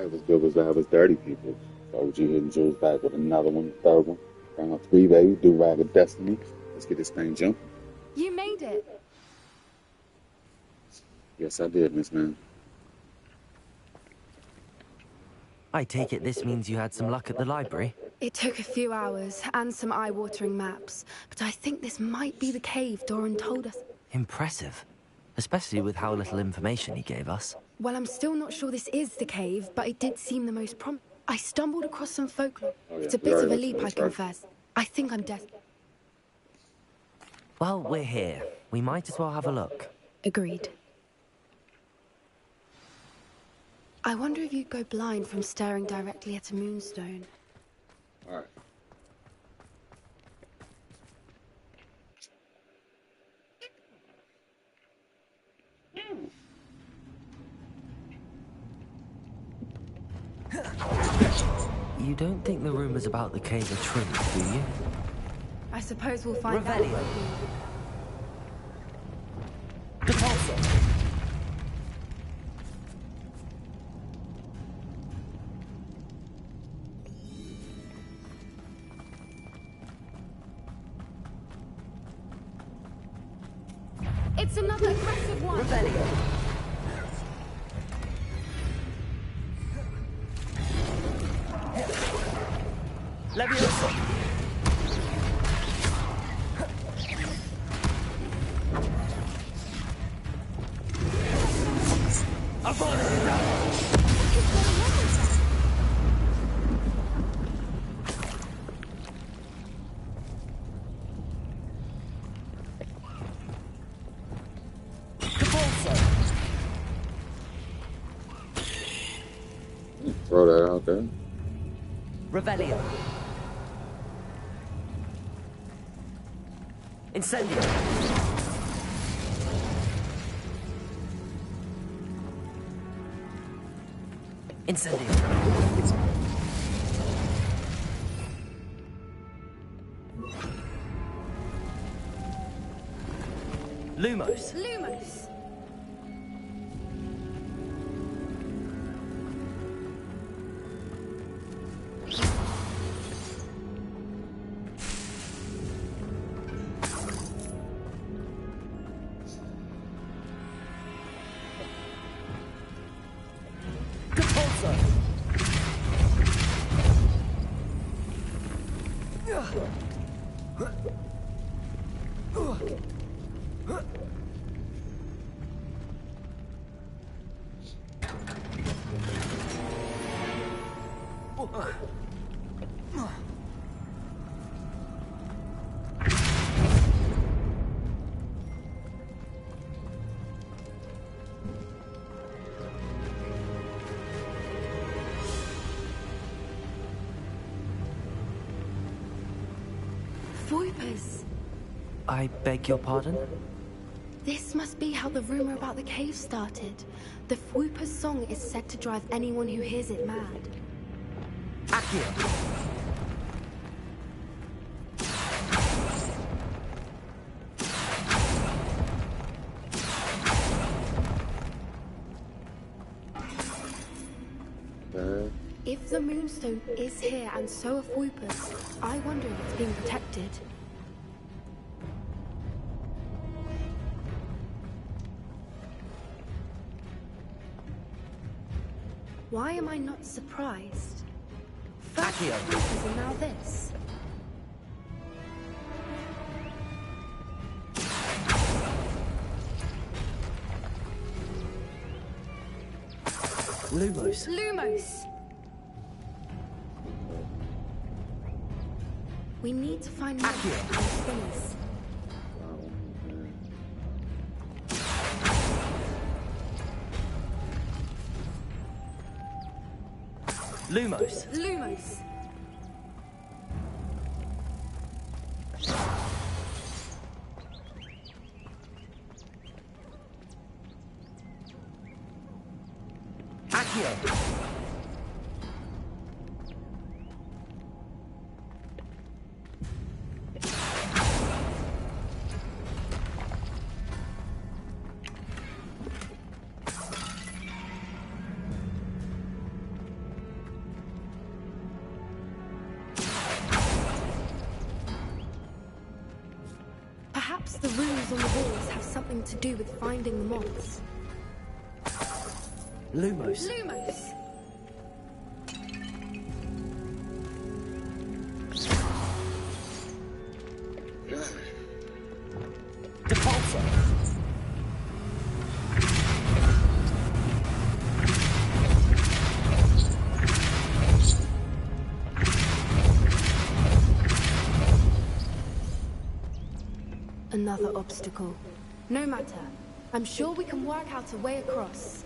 Alright, what's good? Was that? Was 30 people. So OG hitting Jules back with another one, third one. Round three, baby. DuRag of Destiny. Let's get this thing jumping. You made it. Yes, I did, Miss Man. I take it this means you had some luck at the library? It took a few hours and some eye-watering maps, but I think this might be the cave Doran told us. Impressive. Especially with how little information he gave us. Well, I'm still not sure this is the cave, but it did seem the most I stumbled across some folklore. It's a bit of a leap, I confess. I think I'm desperate. Well, we're here. We might as well have a look. Agreed. I wonder if you'd go blind from staring directly at a moonstone. Alright. You don't think the rumors about the cave are true, do you? I suppose we'll find Revelio. out. Depulso. It's another aggressive one. Revelio. Leviosa. Throw that out there. Revelio. Incendio. Incendio. Lumos. Lumos. Voipers. I beg your pardon? This must be how the rumor about the cave started. The Fwooper's song is said to drive anyone who hears it mad. Accio. If the moonstone is here and so are Fwoopers, I wonder if it's being protected. Why am I not surprised? First Accio. Fwoopers and now this. Lumos. Lumos! We need to find more Accio. spinners. Lumos. Lumos! Accio. runes on the walls have something to do with finding the moths. Lumos. Lumos! Depulsor. Another obstacle. No matter. I'm sure we can work out a way across.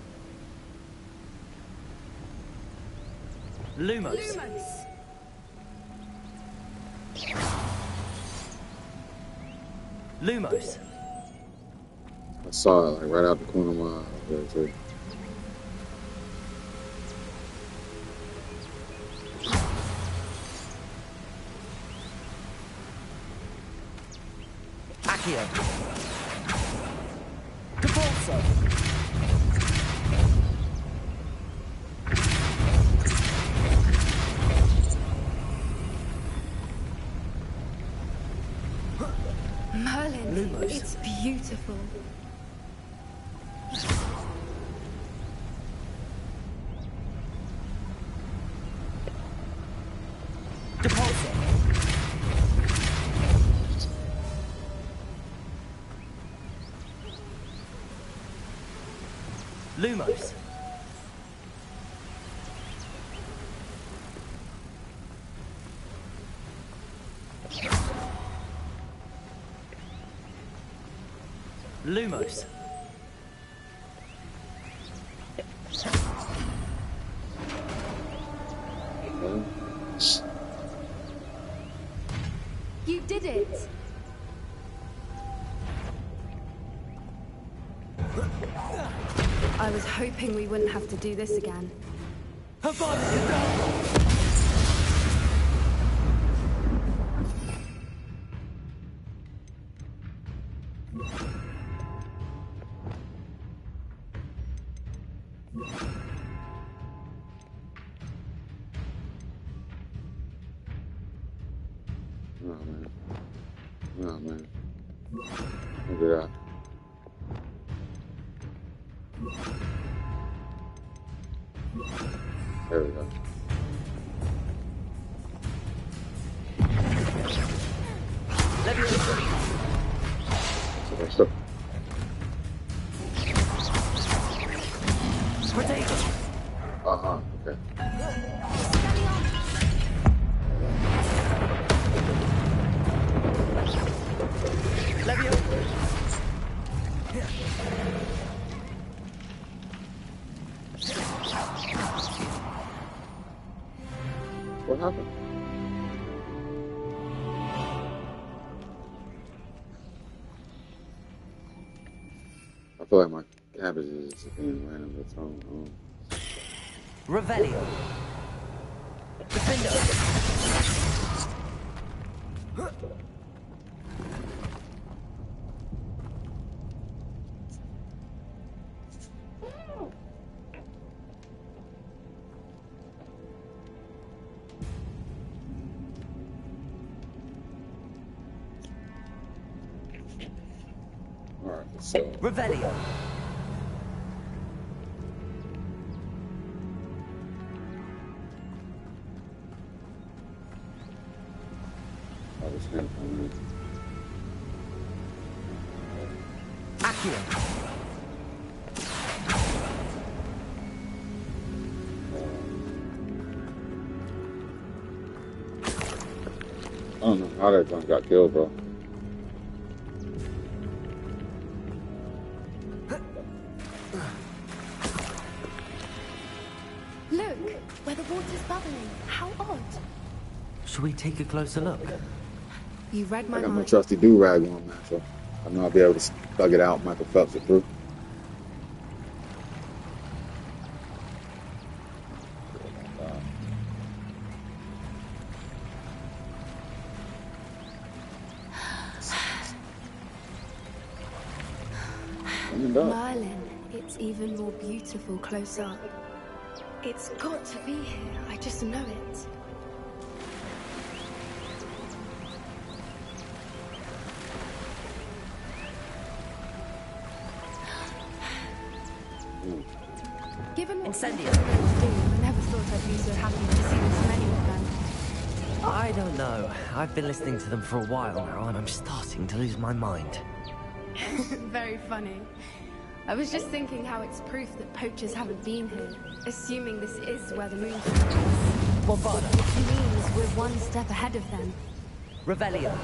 Lumos. Lumos! Lumos. I saw it like right out the corner of my eye. There too. Accio. Depulsor. Merlin, Lumos. it's beautiful. Depulsor. Lumos. Lumos. You did it! I was hoping we wouldn't have to do this again. Oh man. Oh man. Look at that. There we go. So that's stuff. Uh-huh, okay. What happened? I feel like my cabbage is being random its own. Revelio. Defender. Alright, so Revelio. I was going to Accio. I don't know how that gun got killed, bro. Look, where the water's bubbling. How odd. Should we take a closer look? You read my I got my mind. trusty DuRag on, man, so I know I'll be able to thug it out, Michael Phelps it through. Merlin, it's even more beautiful close up. It's got to be here. I just know it. Incendio. I never thought I'd be so happy to see this many of them. I don't know. I've been listening to them for a while now, and I'm starting to lose my mind. Very funny. I was just thinking how it's proof that poachers haven't been here, assuming this is where the moon is. Bombada. Which means we're one step ahead of them. Revelio.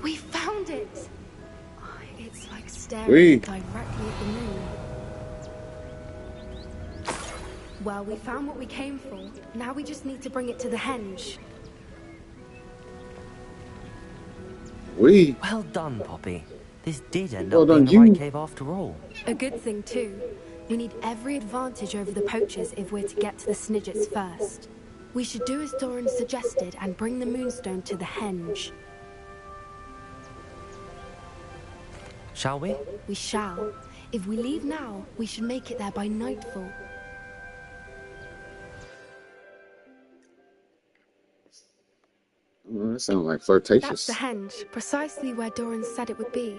We found it! It's like staring directly at the moon. Well, we found what we came for. Now we just need to bring it to the henge. Well done, Poppy. This did end up being the right cave after all. A good thing, too. We need every advantage over the poachers if we're to get to the Snidgets first. We should do as Doran suggested and bring the moonstone to the henge. Shall we? We shall. If we leave now, we should make it there by nightfall. Oh, that sounds like flirtatious. That's the henge, precisely where Doran said it would be.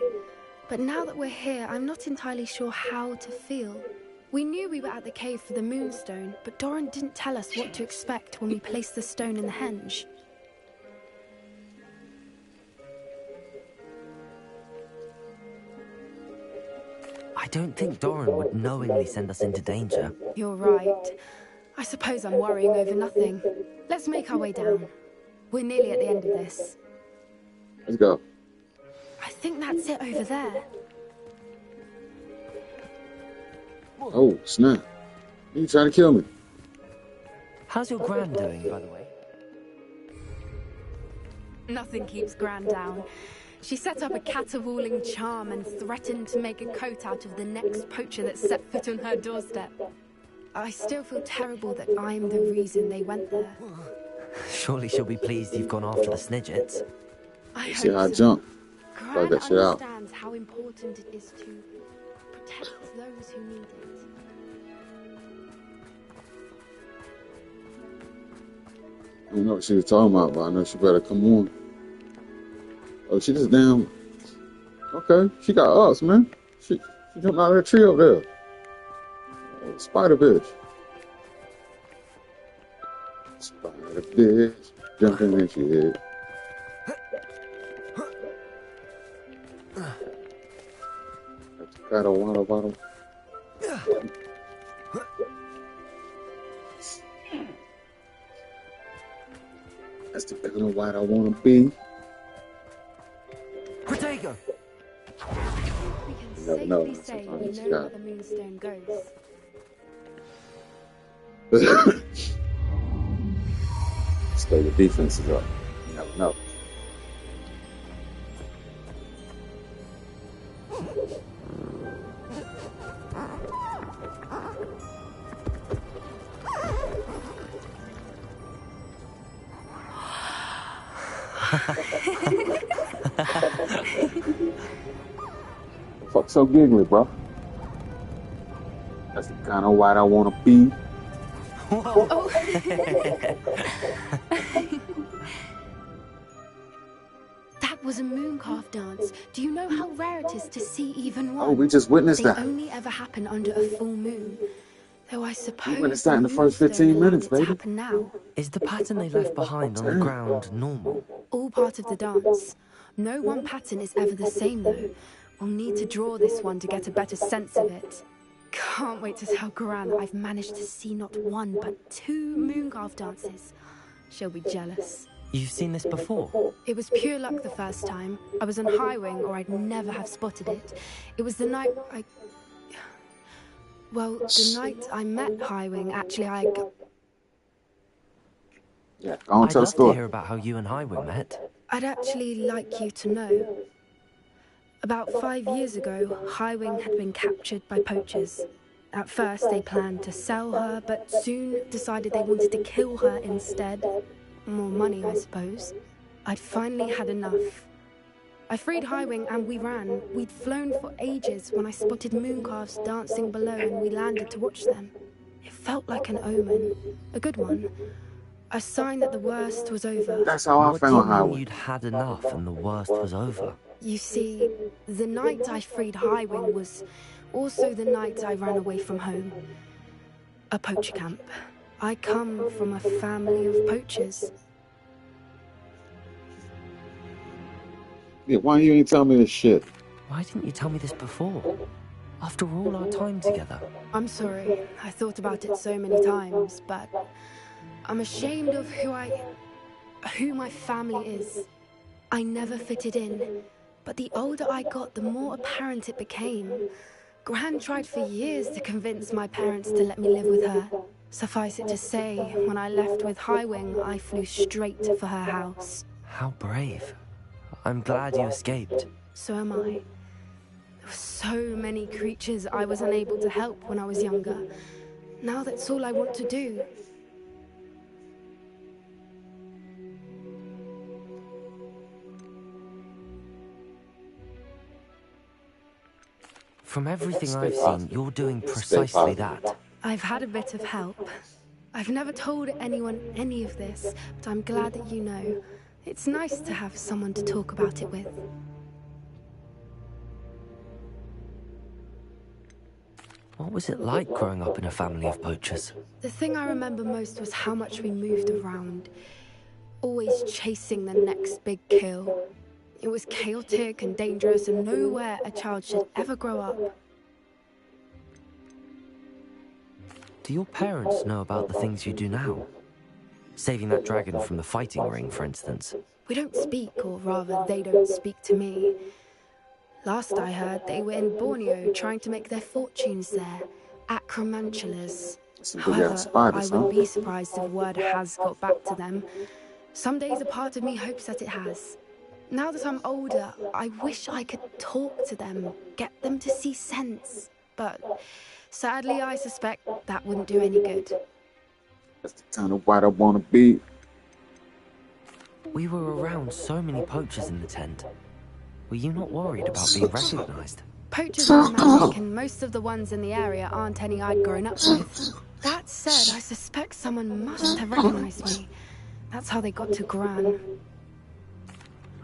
But now that we're here, I'm not entirely sure how to feel. We knew we were at the cave for the moonstone, but Doran didn't tell us what to expect when we placed the stone in the henge. I don't think Doran would knowingly send us into danger. You're right. I suppose I'm worrying over nothing. Let's make our way down. We're nearly at the end of this. Let's go. I think that's it over there. Oh, snap. You trying to kill me? How's your Gran doing, by the way? Nothing keeps Gran down. She set up a caterwauling charm and threatened to make a coat out of the next poacher that set foot on her doorstep. I still feel terrible that I'm the reason they went there. Surely she'll be pleased you've gone after the Snidgets. I See how I hope so. jump. Gran that shit out. understands how important it is to protect those who need it. I don't know what she was talking about, but I know she better come on. Oh, she just damn. Okay, she got us, man. She jumped out of that tree over there. Oh, spider bitch. Spider bitch. Jumping in shit. Got a water bottle. That's the kind of white I want to be. Protego! We can You never know. safely say Sometimes we you know got- where the moonstone goes. Stay the defenses up. You never know. Fuck so giggly, bro. That's the kind of white I want to be. Oh. That was a mooncalf dance. Do you know how rare it is to see even one? Oh, we just witnessed They that. only ever happen under a full moon. Though I suppose witnessed that in the first moonstone 15 allowed minutes, it to baby. happen now. Is the pattern they left behind on the ground normal? All part of the dance. No one pattern is ever the same, though. We'll need to draw this one to get a better sense of it. Can't wait to tell Gran that I've managed to see not one, but 2 mooncalf dances. She'll be jealous. You've seen this before? It was pure luck the first time. I was on High Wing, or I'd never have spotted it. It was the night Well, the night I met High Wing, actually, Yeah, go on, I'd tell the love to story. hear about how you and Hiram met. I'd actually like you to know. About 5 years ago, High Wing had been captured by poachers. At first, they planned to sell her, but soon decided they wanted to kill her instead. More money, I suppose. I'd finally had enough. I freed High Wing and we ran. We'd flown for ages when I spotted mooncalves dancing below and we landed to watch them. It felt like an omen. A good one. A sign that the worst was over. That's how I What do you found mean Highway. you'd had enough and the worst was over? You see, the night I freed Highwing was also the night I ran away from home. A poacher camp. I come from a family of poachers. Yeah, why you ain't tell me this shit? Why didn't you tell me this before? After all our time together. I'm sorry. I thought about it so many times, but I'm ashamed of who my family is. I never fitted in, but the older I got, the more apparent it became. Gran tried for years to convince my parents to let me live with her. Suffice it to say, when I left with Highwing, I flew straight for her house. How brave. I'm glad you escaped. So am I. There were so many creatures I was unable to help when I was younger. Now that's all I want to do. From everything I've seen, you're doing precisely that. I've had a bit of help. I've never told anyone any of this, but I'm glad that you know. It's nice to have someone to talk about it with. What was it like growing up in a family of poachers? The thing I remember most was how much we moved around, always chasing the next big kill. It was chaotic and dangerous, and nowhere a child should ever grow up. Do your parents know about the things you do now? Saving that dragon from the fighting ring, for instance. We don't speak, or rather, they don't speak to me. Last I heard, they were in Borneo trying to make their fortunes there. Acromantulas. However, I wouldn't be surprised if word has got back to them. Some days a part of me hopes that it has. Now that I'm older, I wish I could talk to them, get them to see sense. But sadly, I suspect that wouldn't do any good. That's the kind of white I want to be. We were around so many poachers in the tent. Were you not worried about being recognized? Poachers are nomadic, and most of the ones in the area aren't any I'd grown up with. That said, I suspect someone must have recognized me. That's how they got to Gran.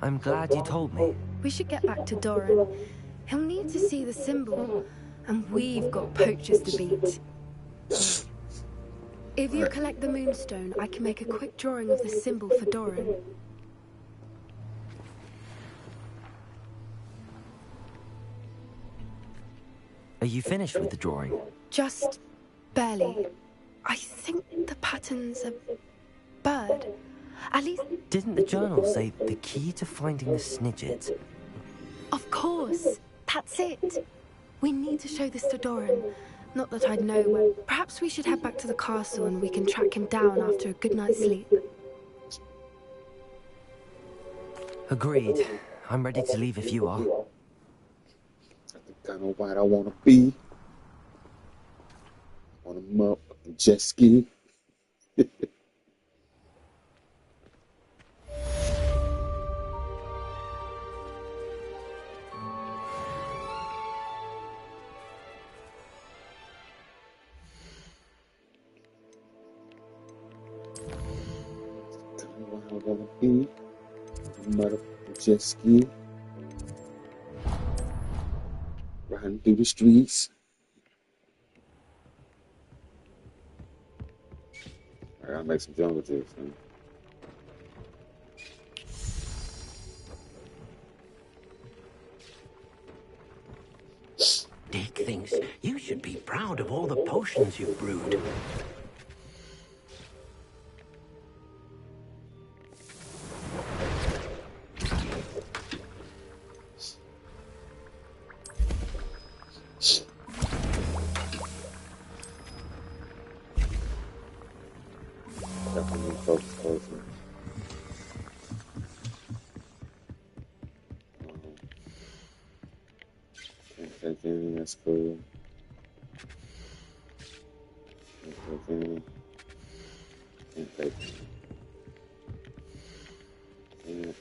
I'm glad you told me. We should get back to Doran. He'll need to see the symbol, and we've got poachers to beat. If you collect the moonstone, I can make a quick drawing of the symbol for Doran. Are you finished with the drawing? Just barely. I think the pattern's a bird. At least... Didn't the journal say the key to finding the Snidget? Of course. That's it. We need to show this to Doran. Not that I'd know where. Perhaps we should head back to the castle and we can track him down after a good night's sleep. Agreed. I'm ready to leave if you are. That's the kind of white I want to be. On a motherfucking jet ski. I wanna be a motherfucking jet ski, riding through the streets. I gotta make some jungle tips, man. Dick thinks you should be proud of all the potions you've brewed. Definitely focus closer. Can't take any, that's cool. Can't take any. Can't take any. Can't.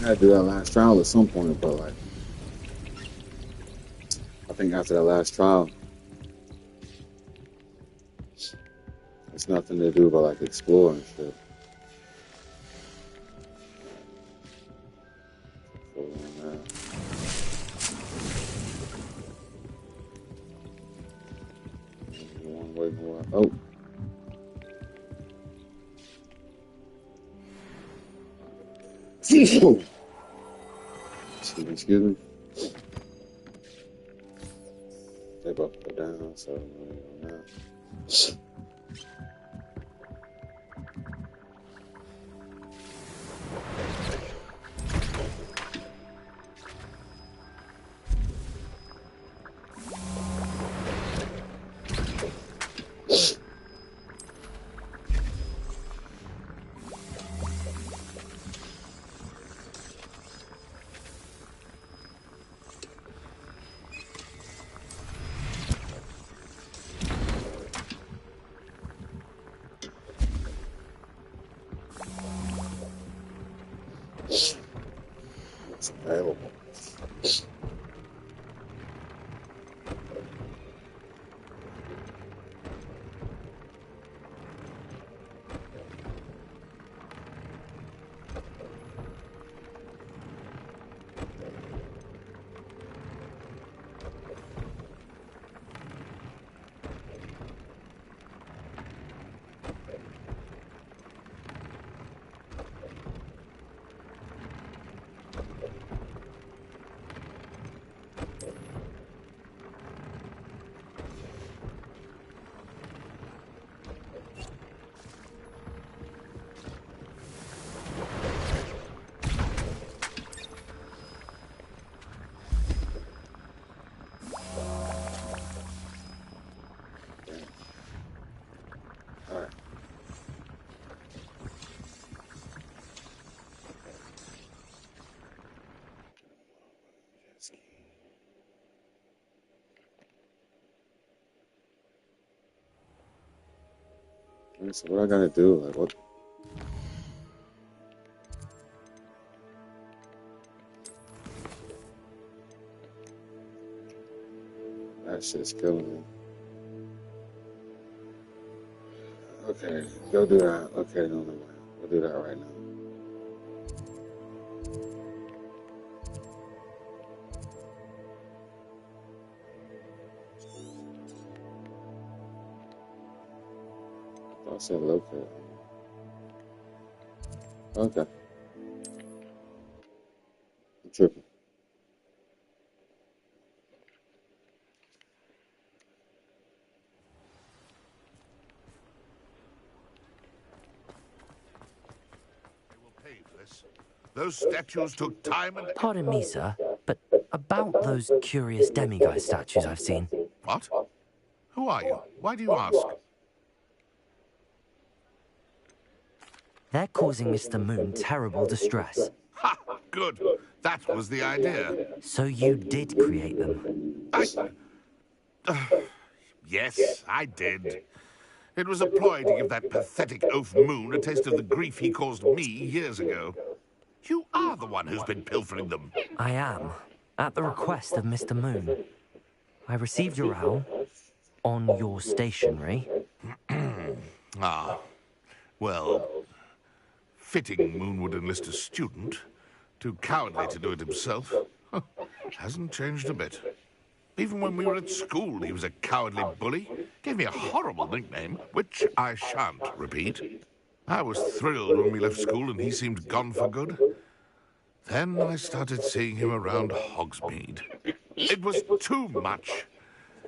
I had to do that last trial at some point, but like, I think after that last trial, it's nothing to do but like explore and shit. One way more. Oh. Excuse me. They both go down, so we're going now. It's available. So what I gotta do? Like what? That shit's killing me. Okay, go do that. Okay, no, we'll do that right now. I said locate. Okay. I'm tripping. Those statues took time and... Pardon me, sir, but about those curious demiguise statues I've seen. What? Who are you? Why do you ask? They're causing Mr. Moon terrible distress. Ha! Good. That was the idea. So you did create them? Yes, I did. It was a ploy to give that pathetic oaf Moon a taste of the grief he caused me years ago. You are the one who's been pilfering them. I am, at the request of Mr. Moon. I received your owl on your stationery. Ah, well, fitting Moon would enlist a student. Too cowardly to do it himself. Hasn't changed a bit. Even when we were at school, he was a cowardly bully. Gave me a horrible nickname, which I shan't repeat. I was thrilled when we left school and he seemed gone for good. Then I started seeing him around Hogsmeade. It was too much.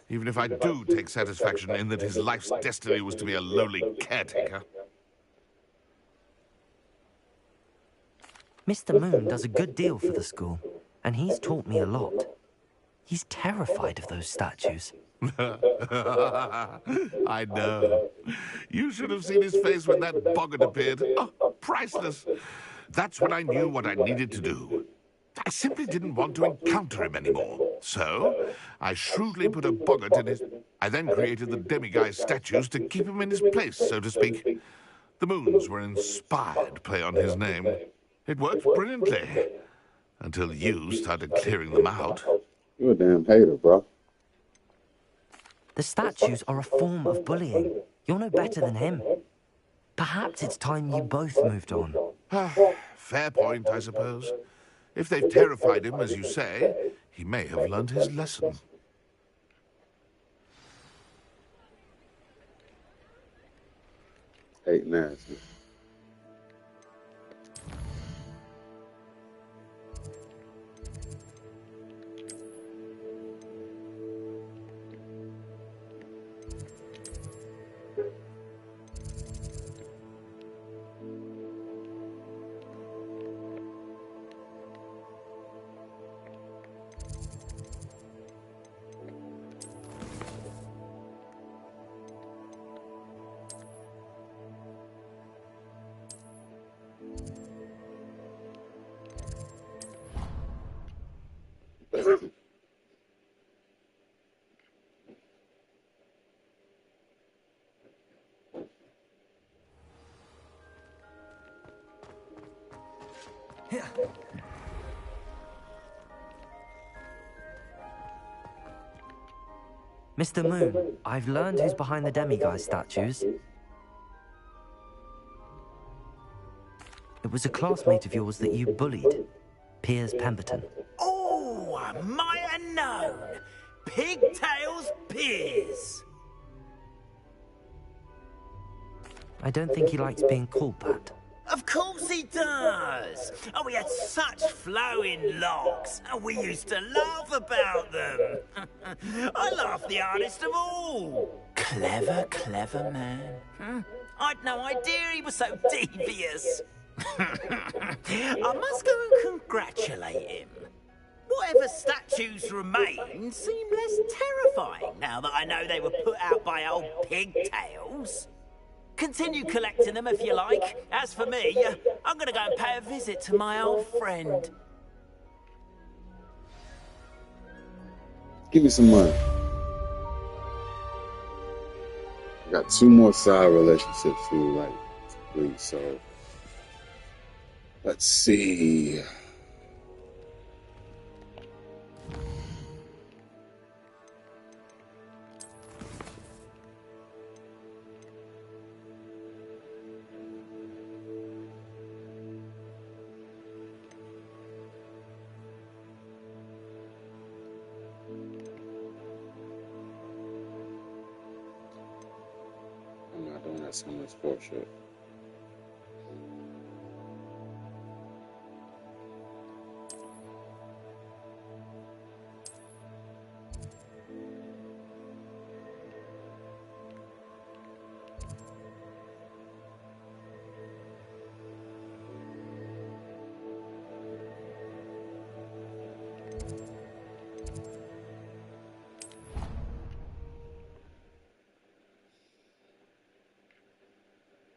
Even if I do take satisfaction in that his life's destiny was to be a lowly caretaker. Mr. Moon does a good deal for the school, and he's taught me a lot. He's terrified of those statues. I know. You should have seen his face when that boggart appeared. Oh, priceless. That's when I knew what I needed to do. I simply didn't want to encounter him anymore. So, I shrewdly put a boggart in his... I then created the demiguise statues to keep him in his place, so to speak. The Moons were an inspired play on his name. It worked brilliantly. Until you started clearing them out. You a damn hater, bro. The statues are a form of bullying. You're no better than him. Perhaps it's time you both moved on. Fair point, I suppose. If they've terrified him, as you say, he may have learned his lesson. Hate nasty. Mr. Moon, I've learned who's behind the demiguise statues. It was a classmate of yours that you bullied, Piers Pemberton. Oh, I might have known. Pigtails Piers. I don't think he likes being called that. Of course he does. Oh, he had such flowing locks, and we used to laugh about them. I laughed the hardest of all. Clever, clever man. I'd no idea he was so devious. I must go and congratulate him. Whatever statues remain seem less terrifying now that I know they were put out by old pigtails. Continue collecting them if you like. As for me, I'm going to go and pay a visit to my old friend. Give me some money. I got 2 more side relationships to like complete, so let's see. I'm not doing that so much bullshit.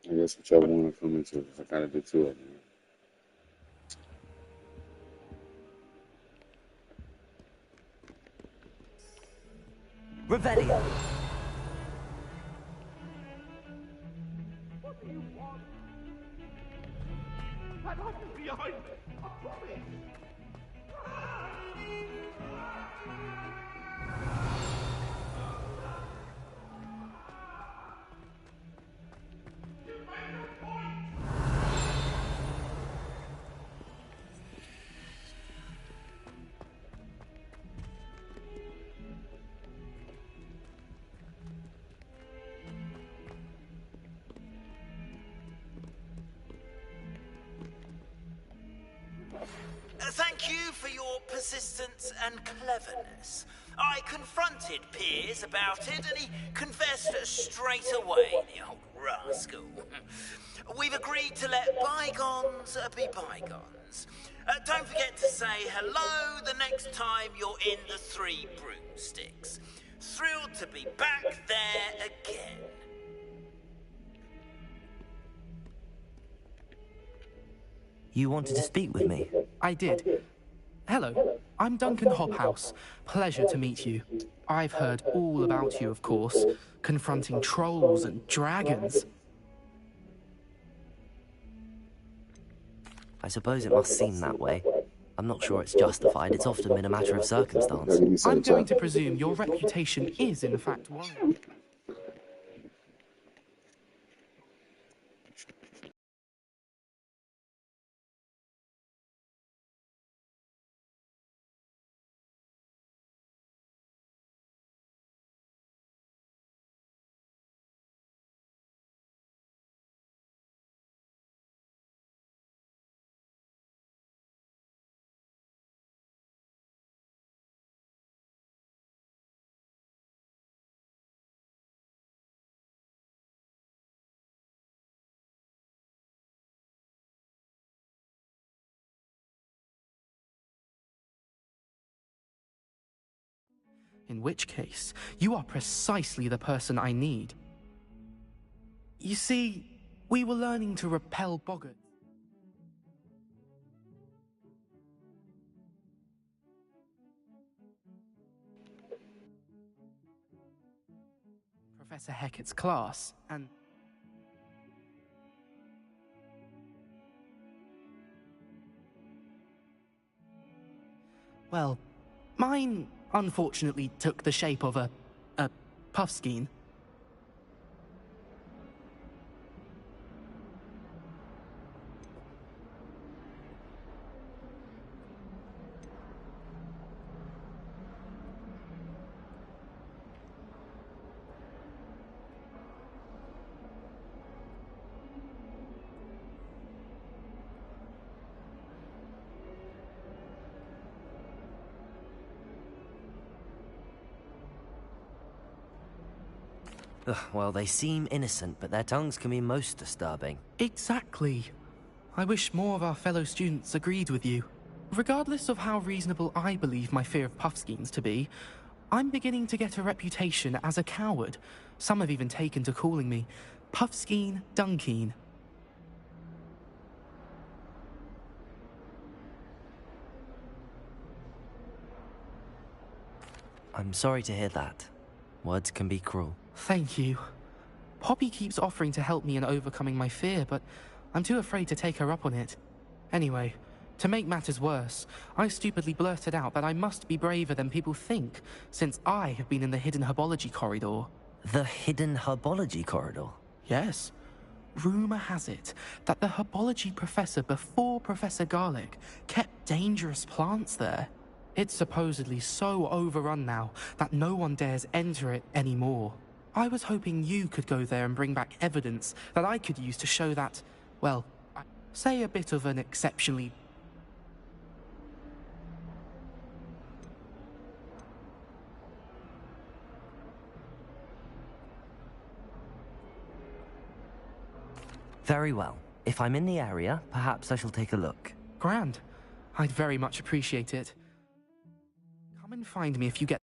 I guess whichever one I come into, I gotta do 2 of them. Revelio. What do you want? That light is behind me. I promise. Thank you for your persistence and cleverness. I confronted Piers about it, and he confessed straight away, the old rascal. We've agreed to let bygones be bygones. Don't forget to say hello the next time you're in the 3 Broomsticks. Thrilled to be back there again. You wanted to speak with me? I did. Hello, I'm Duncan Hobhouse. Pleasure to meet you. I've heard all about you, of course, confronting trolls and dragons. I suppose it must seem that way. I'm not sure it's justified. It's often been a matter of circumstance. Gotta give you some I'm going to time. presume your reputation is, in fact, worried. In which case, you are precisely the person I need. You see, we were learning to repel boggarts. Professor Hecat's class, and well, mine unfortunately took the shape of a puffskein. Ugh, well, they seem innocent, but their tongues can be most disturbing. Exactly. I wish more of our fellow students agreed with you. Regardless of how reasonable I believe my fear of puffskeins to be, I'm beginning to get a reputation as a coward. Some have even taken to calling me Puffskein Dunkeen. I'm sorry to hear that. Words can be cruel. Thank you. Poppy keeps offering to help me in overcoming my fear, but I'm too afraid to take her up on it. Anyway, to make matters worse, I stupidly blurted out that I must be braver than people think, since I have been in the hidden herbology corridor. The hidden herbology corridor? Yes. Rumor has it that the herbology professor before Professor Garlic kept dangerous plants there. It's supposedly so overrun now that no one dares enter it anymore. I was hoping you could go there and bring back evidence that I could use to show that, well, say a bit of an exceptionally... Very well. If I'm in the area, perhaps I shall take a look. Grand. I'd very much appreciate it. Come and find me if you get